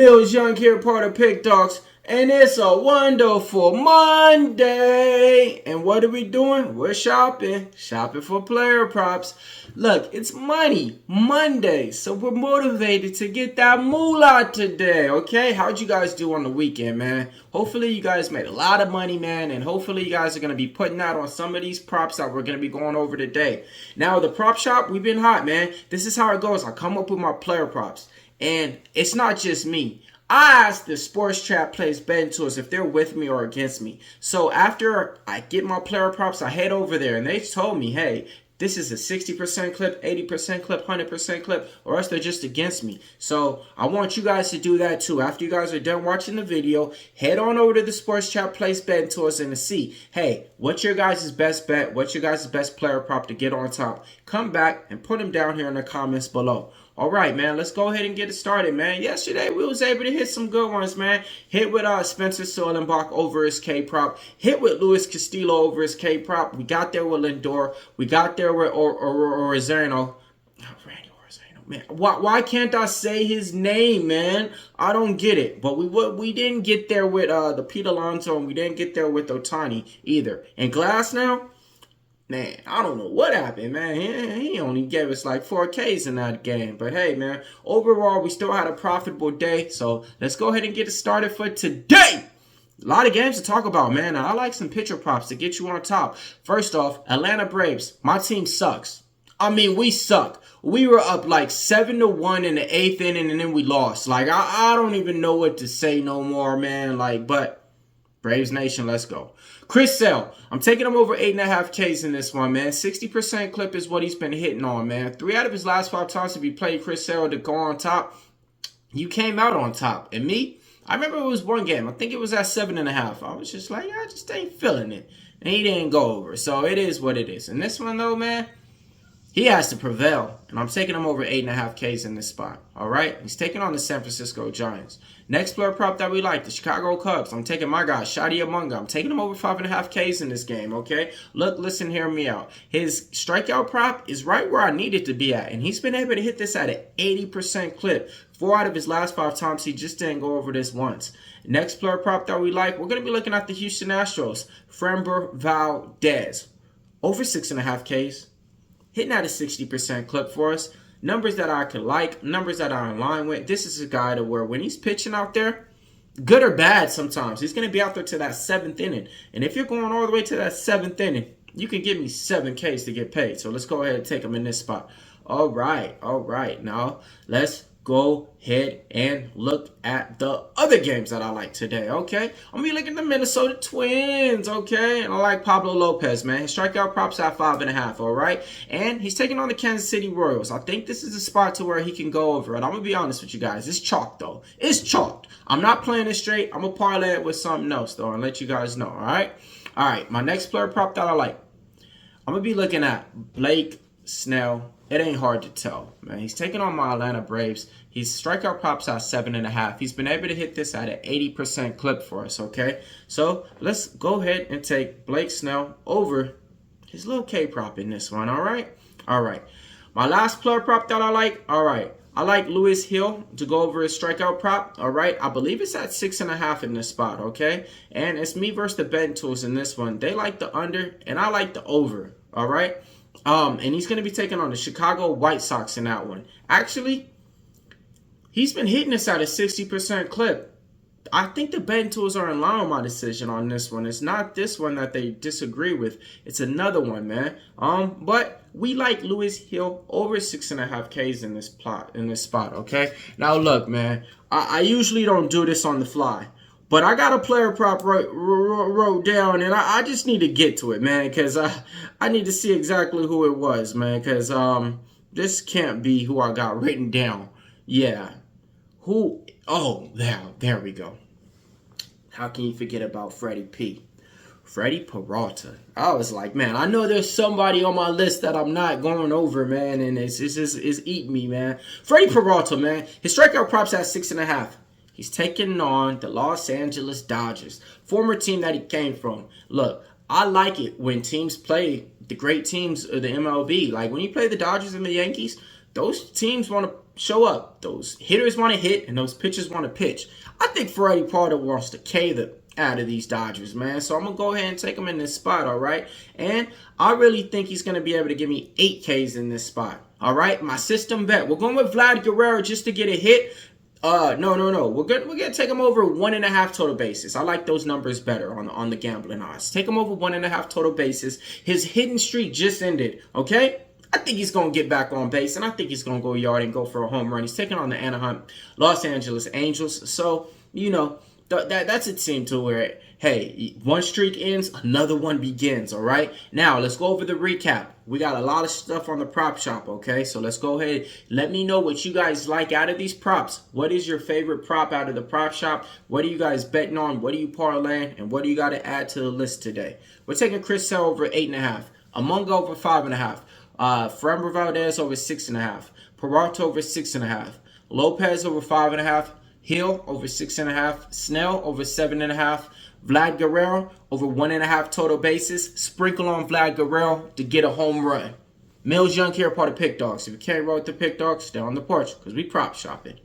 Millz Young here, part of Pick Dawgz, and it's a wonderful Monday. And what are we doing? We're shopping for player props. Look, it's Monday, so we're motivated to get that moolah today, okay? How'd you guys do on the weekend, man? Hopefully you guys made a lot of money, man, and hopefully you guys are going to be putting out on some of these props that we're going to be going over today. Now, the prop shop, we've been hot, man. This is how it goes. I come up with my player props. And it's not just me. I asked the Sports Chat Plays betting tools if they're with me or against me. So after I get my player props, I head over there and they told me, hey, this is a 60% clip, 80% clip, 100% clip, or else they're just against me. So I want you guys to do that too. After you guys are done watching the video, head on over to the Sports Chat Plays betting tools and to see, hey, what's your guys' best bet? What's your guys' best player prop to get on top? Come back and put them down here in the comments below. All right, man, let's go ahead and get it started, man. Yesterday, we was able to hit some good ones, man. Hit with Spencer Sullenbach over his K-prop. Hit with Luis Castillo over his K-prop. We got there with Lindor. We got there with Orizano. Man, why can't I say his name, man? I don't get it. But we didn't get there with the Pete Alonso, and we didn't get there with Ohtani either. And Glass now? Man, I don't know what happened, man. He only gave us like 4 Ks in that game. But hey, man, overall, we still had a profitable day. So let's go ahead and get it started for today. A lot of games to talk about, man. I like some pitcher props to get you on top. First off, Atlanta Braves. My team sucks. I mean, we suck. We were up like 7-1 in the 8th inning, and then we lost. Like, I don't even know what to say no more, man. Like, but Braves Nation, let's go. Chris Sale, I'm taking him over 8.5 Ks in this one, man. 60% clip is what he's been hitting on, man. 3 out of his last 5 times if you played Chris Sale to go on top, you came out on top. And me, I remember it was one game. I think it was at 7.5. I was just like, I just ain't feeling it. And he didn't go over. So it is what it is. And this one, though, man, he has to prevail, and I'm taking him over 8.5 Ks in this spot. All right, he's taking on the San Francisco Giants. Next player prop that we like, the Chicago Cubs. I'm taking my guy, Shadi Amunga. I'm taking him over 5.5 Ks in this game. Okay, look, listen, hear me out. His strikeout prop is right where I need it to be at, and he's been able to hit this at an 80% clip. 4 out of his last 5 times, he just didn't go over this once. Next player prop that we like, we're gonna be looking at the Houston Astros, Freddy Valdez, over 6.5 Ks. Hitting at a 60% clip for us. Numbers that I could like. Numbers that I'm in line with. This is a guy to where when he's pitching out there, good or bad sometimes, he's going to be out there to that 7th inning. And if you're going all the way to that 7th inning, you can give me 7 Ks to get paid. So let's go ahead and take him in this spot. All right. Now, let's go ahead and look at the other games that I like today, okay? I'm going to be looking at the Minnesota Twins, okay? And I like Pablo Lopez, man. His strikeout props at 5.5, all right? And he's taking on the Kansas City Royals. I think this is a spot to where he can go over it. I'm going to be honest with you guys. It's chalk, though. It's chalked. I'm not playing it straight. I'm going to parlay it with something else, though, and let you guys know, all right? All right, my next player prop that I like. I'm going to be looking at Blake Snell. It ain't hard to tell, man. He's taking on my Atlanta Braves. His strikeout props at 7.5. He's been able to hit this at an 80% clip for us, okay? So let's go ahead and take Blake Snell over his little K prop in this one, all right? All right. My last player prop that I like, all right. I like Luis Hill to go over his strikeout prop, all right? I believe it's at 6.5 in this spot, okay? And it's me versus the betting tools in this one. They like the under, and I like the over, all right? And he's going to be taking on the Chicago White Sox in that one. Actually, he's been hitting this at a 60% clip. I think the betting tools are in line with my decision on this one. It's not this one that they disagree with. It's another one, man. But we like Luis Hill over 6.5 Ks in this spot, okay? Now, look, man, I usually don't do this on the fly. But I got a player prop wrote down, and I just need to get to it, man, because I need to see exactly who it was, man, because this can't be who I got written down. Yeah. Who? Oh, there we go. How can you forget about Freddy Peralta. I was like, man, I know there's somebody on my list that I'm not going over, man, and it's eating me, man. Freddy Peralta, man, his strikeout props at 6.5. He's taking on the Los Angeles Dodgers, former team that he came from. Look, I like it when teams play the great teams of the MLB. Like when you play the Dodgers and the Yankees, those teams want to show up. Those hitters want to hit and those pitchers want to pitch. I think Freddy Peralta wants to K the out of these Dodgers, man. So I'm going to go ahead and take him in this spot, all right? And I really think he's going to be able to give me 8 Ks in this spot, all right? My system bet. We're going with Vladimir Guerrero just to get a hit. No. We're gonna take him over 1.5 total bases. I like those numbers better on the gambling odds. Take him over 1.5 total bases. His hitting streak just ended. Okay, I think he's gonna get back on base, and I think he's gonna go yard and go for a home run. He's taking on the Los Angeles Angels. So you know that's a team to where, hey, one streak ends, another one begins, all right? Now, let's go over the recap. We got a lot of stuff on the prop shop, okay? So let's go ahead. Let me know what you guys like out of these props. What is your favorite prop out of the prop shop? What are you guys betting on? What are you parlaying? And what do you got to add to the list today? We're taking Chris Sale over 8.5. Imanaga over 5.5. Freddy Valdez over 6.5. Peralta over 6.5. Lopez over 5.5. Hill over 6.5. Snell over 7.5. Vlad Guerrero over 1.5 total bases. Sprinkle on Vlad Guerrero to get a home run. Millz Young here, part of Pick Dawgz. If you can't roll with the Pick Dawgz, stay on the porch because we prop shopping.